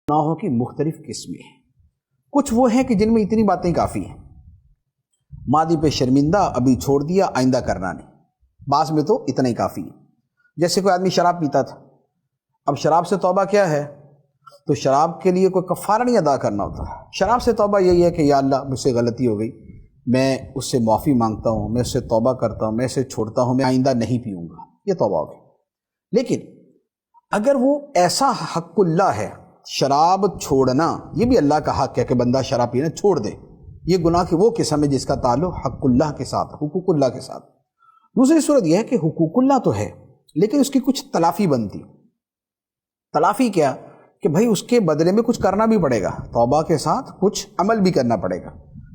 گناہوں کی مختلف قسمیں ہیں۔ کچھ وہ ہیں کہ جن میں اتنی باتیں کافی ہیں، ماضی پہ شرمندہ، ابھی چھوڑ دیا، آئندہ کرنا نہیں۔ بعض میں تو اتنا ہی کافی ہے۔ جیسے کوئی آدمی شراب پیتا تھا، اب شراب سے توبہ کیا ہے؟ تو شراب کے لیے کوئی کفارہ نہیں ادا کرنا ہوتا۔ شراب سے توبہ یہی ہے کہ یا اللہ مجھ سے غلطی ہو گئی، میں اس سے معافی مانگتا ہوں، میں اس سے توبہ کرتا ہوں، میں اسے چھوڑتا ہوں، میں آئندہ نہیں پیوں گا، یہ توبہ ہو گئی۔ لیکن اگر وہ ایسا حق اللہ ہے، شراب چھوڑنا یہ بھی اللہ کا حق ہے کہ بندہ شراب پینا چھوڑ دے، یہ گناہ کی وہ قسم ہے جس کا تعلق حق اللہ کے ساتھ، حقوق اللہ کے ساتھ۔ دوسری صورت یہ ہے کہ حقوق اللہ تو ہے لیکن اس کی کچھ تلافی بنتی۔ تلافی کیا؟ کہ بھائی اس کے بدلے میں کچھ کرنا بھی پڑے گا، توبہ کے ساتھ کچھ عمل بھی کرنا پڑے گا۔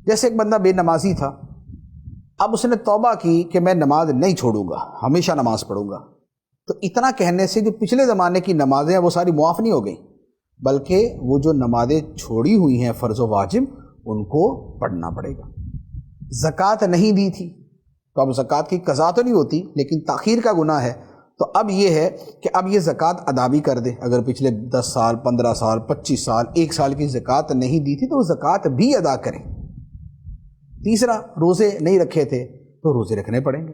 جیسے ایک بندہ بے نمازی تھا، اب اس نے توبہ کی کہ میں نماز نہیں چھوڑوں گا، ہمیشہ نماز پڑھوں گا، تو اتنا کہنے سے جو پچھلے زمانے کی نمازیں ہیں وہ ساری معاف نہیں ہو گئیں، بلکہ وہ جو نمازیں چھوڑی ہوئی ہیں فرض و واجب ان کو پڑھنا پڑے گا۔ زکوٰۃ نہیں دی تھی تو اب زکوٰۃ کی قضا تو نہیں ہوتی لیکن تاخیر کا گناہ ہے، تو اب یہ ہے کہ اب یہ زکوٰۃ ادا بھی کر دے۔ اگر پچھلے 10 سال 15 سال 25 سال 1 سال کی زکوٰۃ نہیں دی تھی تو وہ زکوٰۃ بھی ادا کرے۔ تیسرا، روزے نہیں رکھے تھے تو روزے رکھنے پڑیں گے۔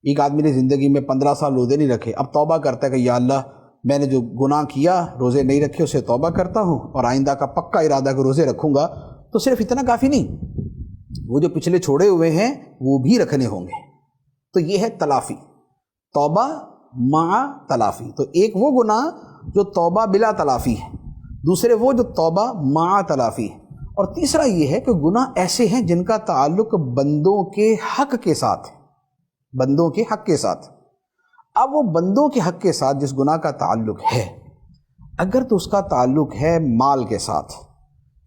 ایک آدمی نے زندگی میں 15 سال روزے نہیں رکھے، اب توبہ کرتا ہے کہ یا اللہ میں نے جو گناہ کیا، روزے نہیں رکھے، اسے توبہ کرتا ہوں اور آئندہ کا پکا ارادہ کہ روزے رکھوں گا، تو صرف اتنا کافی نہیں، وہ جو پچھلے چھوڑے ہوئے ہیں وہ بھی رکھنے ہوں گے۔ تو یہ ہے تلافی، توبہ مع تلافی۔ تو ایک وہ گناہ جو توبہ بلا تلافی ہے، دوسرے وہ جو توبہ مع تلافی ہے، اور تیسرا یہ ہے کہ گناہ ایسے ہیں جن کا تعلق بندوں کے حق کے ساتھ ہے، بندوں کے حق کے ساتھ۔ اب وہ بندوں کے حق کے ساتھ جس گناہ کا تعلق ہے، اگر تو اس کا تعلق ہے مال کے ساتھ،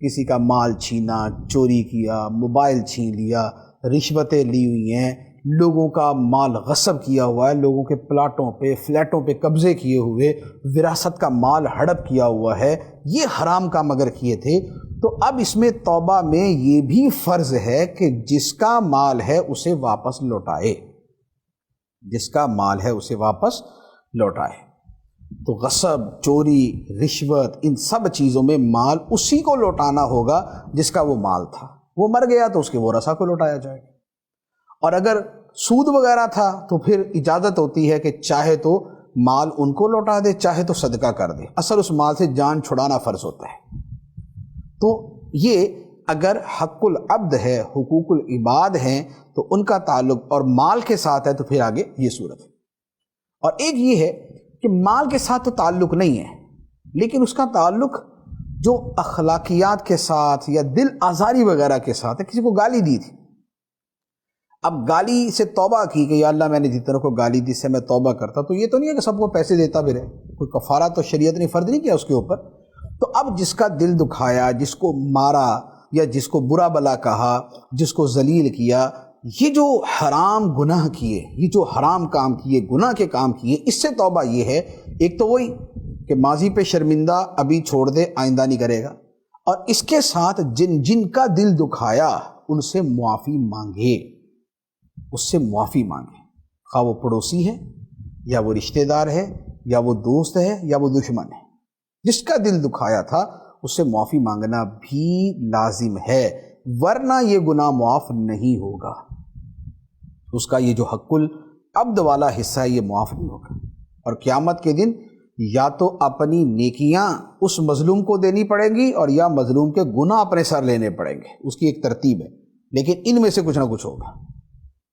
کسی کا مال چھینا، چوری کیا، موبائل چھین لیا، رشوتیں لی ہوئی ہیں، لوگوں کا مال غصب کیا ہوا ہے، لوگوں کے پلاٹوں پہ فلیٹوں پہ قبضے کیے ہوئے، وراثت کا مال ہڑپ کیا ہوا ہے، یہ حرام کام اگر کیے تھے، تو اب اس میں توبہ میں یہ بھی فرض ہے کہ جس کا مال ہے اسے واپس لوٹائے، جس کا مال ہے اسے واپس لوٹائے۔ تو غصب، چوری، رشوت، ان سب چیزوں میں مال اسی کو لوٹانا ہوگا جس کا وہ مال تھا۔ وہ مر گیا تو اس کے ورثاء کو لوٹایا جائے گا۔ اور اگر سود وغیرہ تھا تو پھر اجازت ہوتی ہے کہ چاہے تو مال ان کو لوٹا دے، چاہے تو صدقہ کر دے، اصل اس مال سے جان چھڑانا فرض ہوتا ہے۔ تو یہ اگر حق العبد ہے، حقوق العباد ہیں، تو ان کا تعلق اور مال کے ساتھ ہے، تو پھر آگے یہ صورت ہے۔ اور ایک یہ ہے کہ مال کے ساتھ تو تعلق نہیں ہے لیکن اس کا تعلق جو اخلاقیات کے ساتھ یا دل آزاری وغیرہ کے ساتھ ہے۔ کسی کو گالی دی تھی، اب گالی سے توبہ کی کہ یا اللہ میں نے جتنوں کو گالی دی سے میں توبہ کرتا، تو یہ تو نہیں ہے کہ سب کو پیسے دیتا بھی رہے، کوئی کفارہ تو شریعت نے فرض نہیں کیا اس کے اوپر۔ تو اب جس کا دل دکھایا، جس کو مارا یا جس کو برا بلا کہا، جس کو ذلیل کیا، یہ جو حرام گناہ کیے، یہ جو حرام کام کیے، گناہ کے کام کیے، اس سے توبہ یہ ہے، ایک تو وہی کہ ماضی پہ شرمندہ، ابھی چھوڑ دے، آئندہ نہیں کرے گا، اور اس کے ساتھ جن جن کا دل دکھایا ان سے معافی مانگے، اس سے معافی مانگے، خواہ وہ پڑوسی ہے یا وہ رشتہ دار ہے یا وہ دوست ہے یا وہ دشمن ہے، جس کا دل دکھایا تھا اس سے معافی مانگنا بھی لازم ہے، ورنہ یہ گناہ معاف نہیں ہوگا، اس کا یہ جو حق العبد والا حصہ ہے یہ معاف نہیں ہوگا۔ اور قیامت کے دن یا تو اپنی نیکیاں اس مظلوم کو دینی پڑیں گی اور یا مظلوم کے گناہ اپنے سر لینے پڑیں گے، اس کی ایک ترتیب ہے، لیکن ان میں سے کچھ نہ کچھ ہوگا۔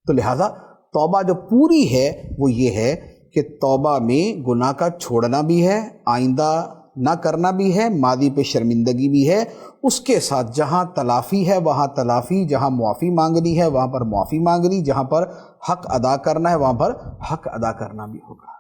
تو لہٰذا توبہ جو پوری ہے وہ یہ ہے کہ توبہ میں گناہ کا چھوڑنا بھی ہے، آئندہ نہ کرنا بھی ہے، ماضی پہ شرمندگی بھی ہے، اس کے ساتھ جہاں تلافی ہے وہاں تلافی، جہاں معافی مانگنی ہے وہاں پر معافی مانگنی، جہاں پر حق ادا کرنا ہے وہاں پر حق ادا کرنا بھی ہوگا۔